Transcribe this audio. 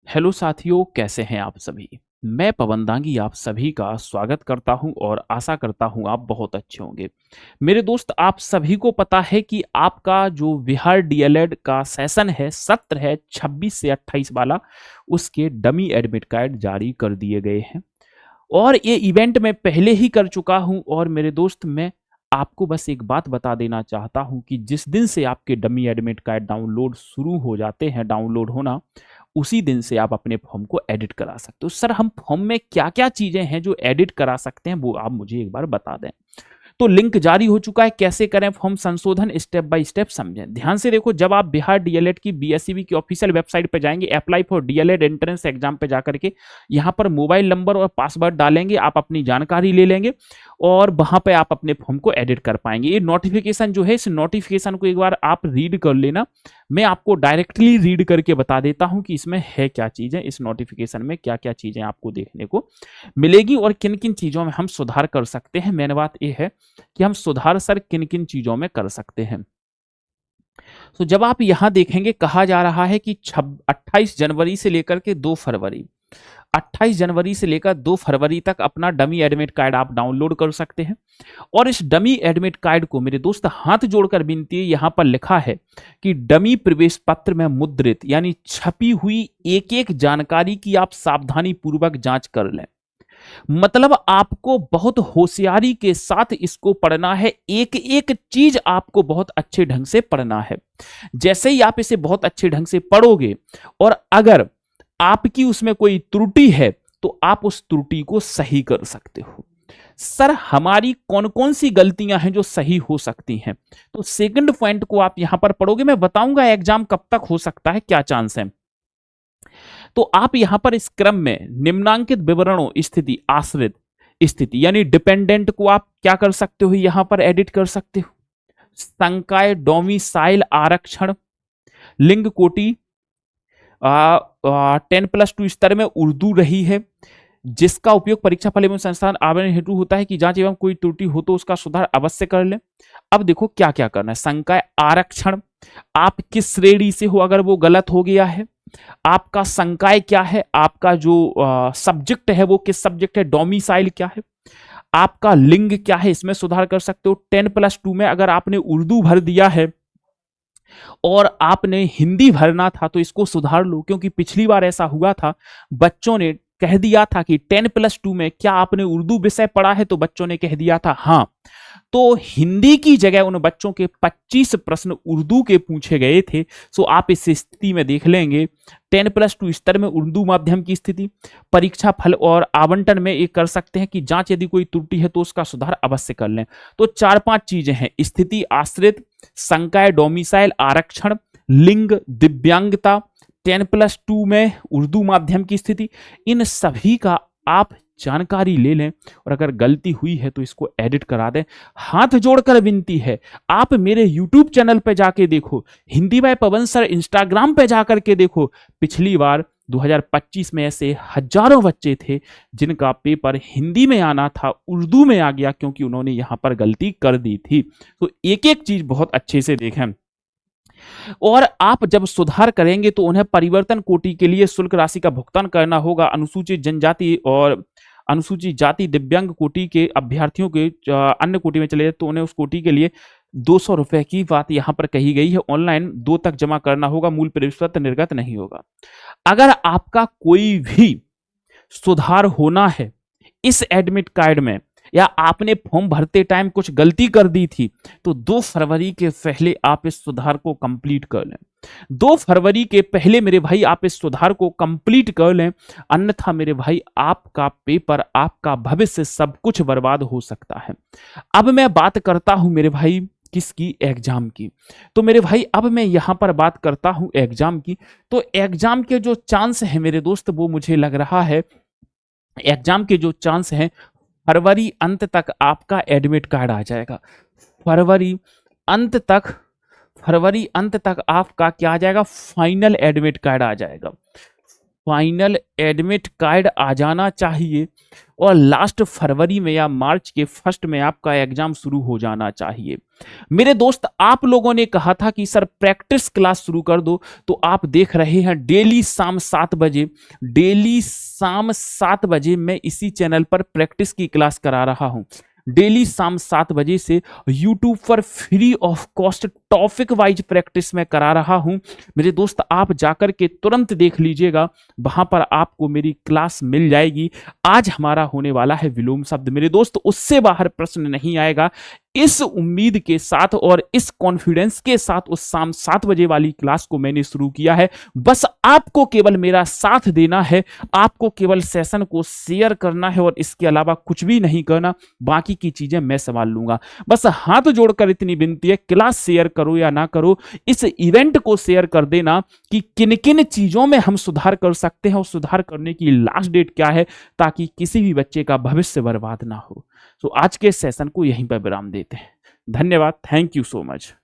Hello साथियों, कैसे हैं आप सभी। मैं पवन दांगी आप सभी का स्वागत करता हूं और आशा करता हूं आप बहुत अच्छे होंगे। मेरे दोस्त, आप सभी को पता है कि आपका जो बिहार डीएलएड का सेशन है, सत्र है 26 से 28 वाला, उसके डमी एडमिट कार्ड जारी कर दिए गए हैं। और ये इवेंट मैं पहले ही कर चुका हूं। और मेरे दोस्त, मैं आपको बस एक बात बता देना चाहता हूं कि जिस दिन से आपके डमी एडमिट कार्ड डाउनलोड शुरू हो जाते हैं, डाउनलोड होना, उसी दिन से आप अपने फॉर्म को एडिट करा सकते हो। सर, हम फॉर्म में क्या क्या चीजें हैं जो एडिट करा सकते हैं, वो आप मुझे एक बार बता दें। तो लिंक जारी हो चुका है, कैसे करें फॉर्म संशोधन, स्टेप बाय स्टेप समझें। ध्यान से देखो, जब आप बिहार डीएलएड की बीएसईबी की ऑफिशियल वेबसाइट पे जाएंगे, apply for DElEd entrance exam पे जाकर के यहाँ पर मोबाइल नंबर और पासवर्ड डालेंगे, आप अपनी जानकारी ले लेंगे और वहां पे आप अपने फॉर्म को एडिट कर पाएंगे। ये नोटिफिकेशन जो है, इस नोटिफिकेशन को एक बार आप रीड कर लेना। मैं आपको डायरेक्टली रीड करके बता देता हूं कि इसमें है क्या चीजें, इस नोटिफिकेशन में क्या क्या चीजें आपको देखने को मिलेगी और किन किन चीजों में हम सुधार कर सकते हैं। मेन बात यह है कि हम सुधार सर किन किन चीजों में कर सकते हैं। तो जब आप यहां देखेंगे, कहा जा रहा है कि 28 जनवरी से लेकर के 2 फरवरी, 28 जनवरी से लेकर 2 फरवरी तक अपना डमी एडमिट कार्ड आप डाउनलोड कर सकते हैं। और इस डमी एडमिट कार्ड को मेरे दोस्त, हाथ जोड़कर विनती है, यहां पर लिखा है कि डमी प्रवेश पत्र में मुद्रित यानी छपी हुई एक एक जानकारी की आप सावधानी पूर्वक जांच कर लें। मतलब आपको बहुत होशियारी के साथ इसको पढ़ना है, एक एक चीज आपको बहुत अच्छे ढंग से पढ़ना है। जैसे ही आप इसे बहुत अच्छे ढंग से पढ़ोगे और अगर आपकी उसमें कोई त्रुटि है तो आप उस त्रुटि को सही कर सकते हो। सर, हमारी कौन कौन सी गलतियां हैं जो सही हो सकती हैं, तो सेकंड पॉइंट को आप यहां पर पढ़ोगे। मैं बताऊंगा एग्जाम कब तक हो सकता है, क्या चांस है। तो आप यहां पर इस क्रम में निम्नांकित विवरणों स्थिति आश्रित स्थिति यानी डिपेंडेंट को आप क्या कर सकते हो, यहां पर एडिट कर सकते हो। संकाय डोमिसाइल आरक्षण, लिंग कोटि 10+2 स्तर में उर्दू रही है, जिसका उपयोग परीक्षा फल एवं संस्थान आवेदन हेतु होता है कि जांच एवं कोई त्रुटि हो तो उसका सुधार अवश्य कर ले। अब देखो क्या क्या करना है। संकाय आरक्षण, आप किस श्रेणी से हो अगर वो गलत हो गया है। आपका संकाय क्या है, आपका जो सब्जेक्ट है वो किस सब्जेक्ट है, डोमिसाइल क्या है, आपका लिंग क्या है, इसमें सुधार कर सकते हो। 10+2 में अगर आपने उर्दू भर दिया है और आपने हिंदी भरना था तो इसको सुधार लो, क्योंकि पिछली बार ऐसा हुआ था, बच्चों ने कह दिया था कि 10+2 में क्या आपने उर्दू विषय पढ़ा है, तो बच्चों ने कह दिया था हाँ। तो हिंदी की जगह उन बच्चों के 25 प्रश्न उर्दू के पूछे गए थे। सो आप इस स्थिति में देख लेंगे 10+2 स्तर में उर्दू माध्यम की स्थिति, परीक्षा फल और आवंटन में एक कर सकते हैं कि जांच यदि कोई त्रुटि है तो उसका सुधार अवश्य कर लें। तो 4-5 चीजें हैं, स्थिति आश्रित, संकाय डोमिसाइल आरक्षण, लिंग, दिव्यांगता, 10+2 में उर्दू माध्यम की स्थिति, इन सभी का आप जानकारी ले लें और अगर गलती हुई है तो इसको एडिट करा दें। हाथ जोड़कर विनती है, आप मेरे YouTube चैनल पे जाके देखो, हिंदी बाय पवन सर इंस्टाग्राम पे जाकर के देखो। पिछली बार 2025 में ऐसे हजारों बच्चे थे जिनका पेपर हिंदी में आना था, उर्दू में आ गया क्योंकि उन्होंने यहां पर गलती कर दी थी। तो एक एक चीज बहुत अच्छे से देखें। और आप जब सुधार करेंगे तो उन्हें परिवर्तन कोटि के लिए शुल्क राशि का भुगतान करना होगा। अनुसूचित जनजाति और अनुसूचित जाति दिव्यांग कोटि के अभ्यर्थियों के अन्य कोटि में चले जाए तो उन्हें उस कोटि के लिए 200 रुपए की बात यहाँ पर कही गई है। ऑनलाइन 2 तक जमा करना होगा, मूल प्रवेश पत्र निर्गत नहीं होगा। अगर आपका कोई भी सुधार होना है इस एडमिट कार्ड में, या आपने फॉर्म भरते टाइम कुछ गलती कर दी थी, तो 2 फरवरी के पहले आप इस सुधार को कंप्लीट कर लें। 2 फरवरी के पहले मेरे भाई आप इस सुधार को कंप्लीट कर लें, अन्यथा मेरे भाई आपका पेपर, आपका भविष्य सब कुछ बर्बाद हो सकता है। अब मैं बात करता हूं मेरे भाई किसकी, एग्जाम की। तो मेरे भाई अब मैं यहां पर बात करता हूं एग्जाम की। तो एग्जाम के जो चांस है मेरे दोस्त, वो मुझे लग रहा है, एग्जाम के जो चांस हैं, फरवरी अंत तक आपका एडमिट कार्ड आ जाएगा। फरवरी अंत तक फरवरी अंत तक आपका क्या आ जाएगा, फाइनल एडमिट कार्ड आ जाएगा। फाइनल एडमिट कार्ड आ जाना चाहिए और लास्ट फरवरी में या मार्च के फर्स्ट में आपका एग्जाम शुरू हो जाना चाहिए। मेरे दोस्त, आप लोगों ने कहा था कि सर प्रैक्टिस क्लास शुरू कर दो, तो आप देख रहे हैं डेली शाम 7 बजे मैं इसी चैनल पर प्रैक्टिस की क्लास करा रहा हूं। डेली शाम 7 बजे से यूट्यूब पर free of cost topic wise practice में करा रहा हूं। मेरे दोस्त, आप जाकर के तुरंत देख लीजिएगा, वहां पर आपको मेरी क्लास मिल जाएगी। आज हमारा होने वाला है विलोम शब्द। मेरे दोस्त, उससे बाहर प्रश्न नहीं आएगा। इस उम्मीद के साथ और इस कॉन्फिडेंस के साथ उस शाम 7 बजे वाली क्लास को मैंने शुरू किया है। बस आपको केवल मेरा साथ देना है, आपको केवल सेशन को शेयर करना है और इसके अलावा कुछ भी नहीं करना। बाकी की चीजें मैं संभाल लूंगा। बस हाथ जोड़कर इतनी विनती है, क्लास शेयर करो या ना करो, इस इवेंट को शेयर कर देना कि किन किन चीजों में हम सुधार कर सकते हैं और सुधार करने की लास्ट डेट क्या है, ताकि किसी भी बच्चे का भविष्य बर्बाद ना हो। तो आज के सेशन को यहीं पर विराम देते हैं। धन्यवाद। Thank you so much.